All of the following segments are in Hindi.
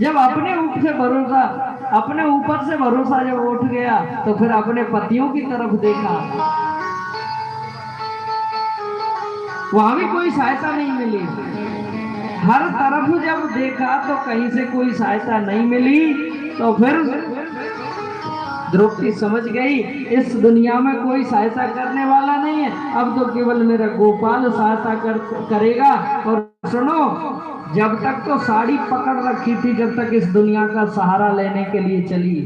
जब अपने ऊपर से भरोसा जब उठ गया तो फिर अपने पतियों की तरफ देखा, वहां भी कोई सहायता नहीं मिली। हर तरफ जब देखा तो कहीं से कोई सहायता नहीं मिली। तो फिर द्रौपदी समझ गई इस दुनिया में कोई सहायता करने वाला नहीं है, अब तो केवल मेरा गोपाल सहायता करेगा। और सुनो, जब तक तो साड़ी पकड़ रखी थी, जब तक इस दुनिया का सहारा लेने के लिए चली,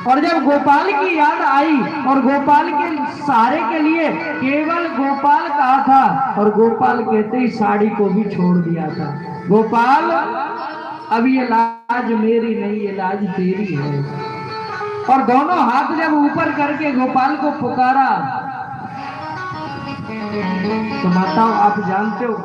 और जब गोपाल की याद आई और गोपाल के सहारे के लिए केवल गोपाल कहा था, और गोपाल कहते ही साड़ी को भी छोड़ दिया था। गोपाल, अब ये लाज मेरी नहीं, ये लाज तेरी है। और दोनों हाथ जब ऊपर करके गोपाल को पुकारा, तो माताओं आप जानते हो,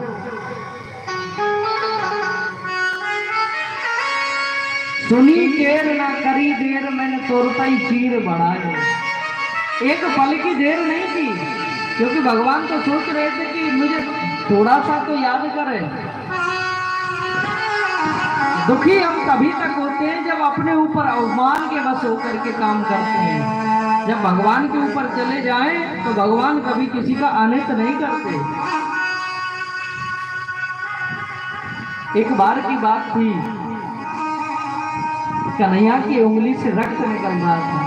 सुनी देर ना करी देर, मैंने तुरता ही चीर बढ़ाए। एक पल की देर नहीं थी, क्योंकि भगवान तो सोच रहे थे कि मुझे थोड़ा सा तो याद करे। दुखी हम तभी तक होते हैं जब अपने ऊपर अवमान के बस होकर के काम करते हैं। जब भगवान के ऊपर चले जाएं तो भगवान कभी किसी का अनित नहीं करते। एक बार की बात थी, कन्हैया की उंगली से रक्त निकल रहा था।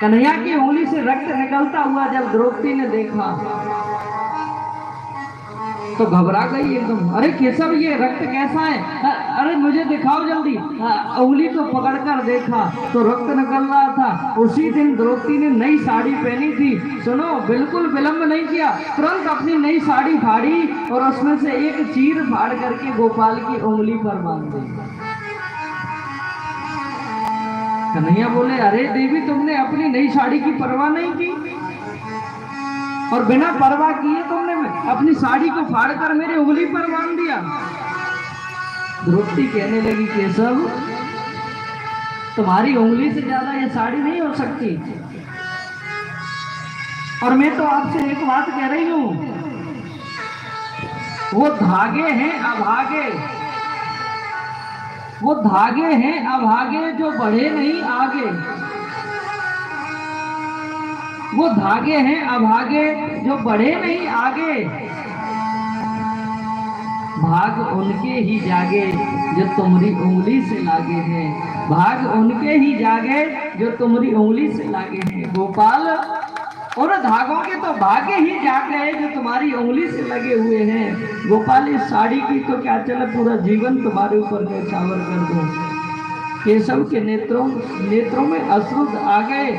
कन्हैया की उंगली से रक्त निकलता हुआ जब द्रौपदी ने देखा तो घबरा गई एकदम। अरे केशव, ये रक्त कैसा है? अरे मुझे दिखाओ जल्दी। उंगली को पकड़कर देखा तो रक्त निकल रहा था। उसी दिन द्रौपदी ने नई साड़ी पहनी थी। सुनो, बिल्कुल विलंब नहीं किया, तुरंत अपनी नई साड़ी फाड़ी और उसमें से एक चीर फाड़ करके गोपाल की उंगली पर बांध दी। कन्हैया बोले, अरे देवी, तुमने अपनी नई साड़ी की परवाह नहीं की और बिना परवाह किए तुमने अपनी साड़ी को फाड़कर मेरे उंगली पर बांध दिया। द्रौपदी कहने लगी, केशव, तुम्हारी उंगली से ज्यादा ये साड़ी नहीं हो सकती। और मैं तो आपसे एक बात कह रही हूं, वो धागे हैं अभागे, वो धागे हैं अभागे जो बढ़े नहीं आगे। वो धागे हैं अभागे जो बढ़े नहीं आगे। भाग उनके ही जागे जो तुम्हारी उंगली से लागे हैं। भाग उनके ही जागे जो तुम्हारी उंगली से लागे हैं। गोपाल, और धागों के तो भाग्य ही जाग गए जो तुम्हारी उंगली से लगे हुए हैं। गोपाल, इस साड़ी की तो क्या चले, पूरा जीवन तुम्हारे ऊपर न्यौछावर कर दूं। केशव के नेत्रों में अश्रु आ गए।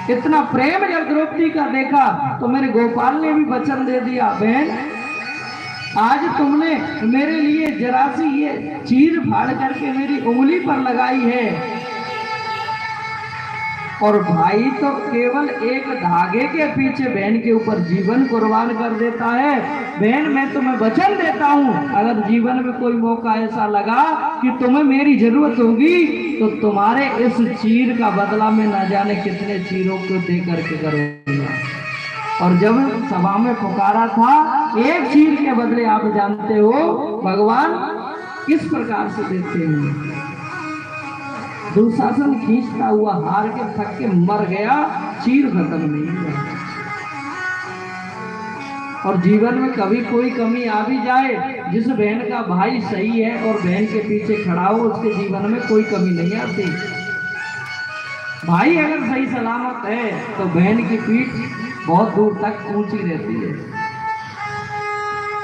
इतना प्रेम जब द्रौपदी का देखा तो मेरे गोपाल ने भी वचन दे दिया, बहन, आज तुमने मेरे लिए जरा सी ये चीर फाड़ करके मेरी उंगली पर लगाई है, और भाई तो केवल एक धागे के पीछे बहन के ऊपर जीवन कुर्बान कर देता है। बहन, मैं तुम्हें वचन देता हूं, अगर जीवन में कोई मौका ऐसा लगा कि तुम्हें मेरी जरूरत होगी तो तुम्हारे इस चीर का बदला में न जाने कितने चीरों को दे करके करूंगा। और जब सभा में पुकारा था, एक चीर के बदले आप जानते हो भगवान किस प्रकार से देते हैं। दुशासन खींचता हुआ हार के थक के मर गया, चीर खत्म नहीं हुआ। और जीवन में कभी कोई कमी आ भी जाए, जिस बहन का भाई सही है और बहन के पीछे खड़ा हो, उसके जीवन में कोई कमी नहीं आती। भाई अगर सही सलामत है तो बहन की पीठ बहुत दूर तक ऊंची रहती है।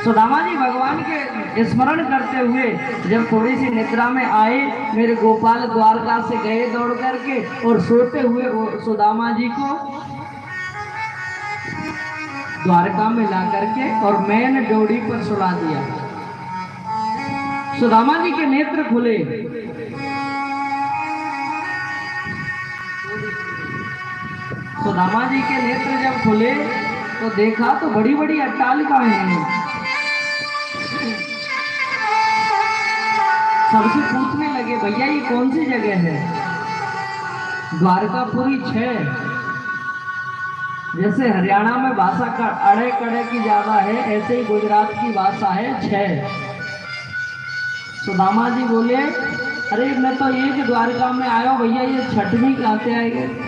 सुदामा जी भगवान के स्मरण करते हुए जब थोड़ी सी निद्रा में आए, मेरे गोपाल द्वारका से गए दौड़ करके और सोते हुए सुदामा जी को द्वारका में ला करके और मैन डोरी पर सुला दिया। सुदामा जी के नेत्र खुले। सुदामा जी के नेत्र जब खुले तो देखा तो बड़ी बड़ी अट्टालिकाएं हैं। सबसे पूछने लगे, भैया ये कौन सी जगह है? द्वारकापुरी 6। जैसे हरियाणा में भाषा का अड़े कड़े की ज्यादा है, ऐसे ही गुजरात की भाषा है 6। सुदामा जी बोले, अरे मैं तो एक द्वारका में आयो भैया, ये छठ भी कहाँ से आएंगे।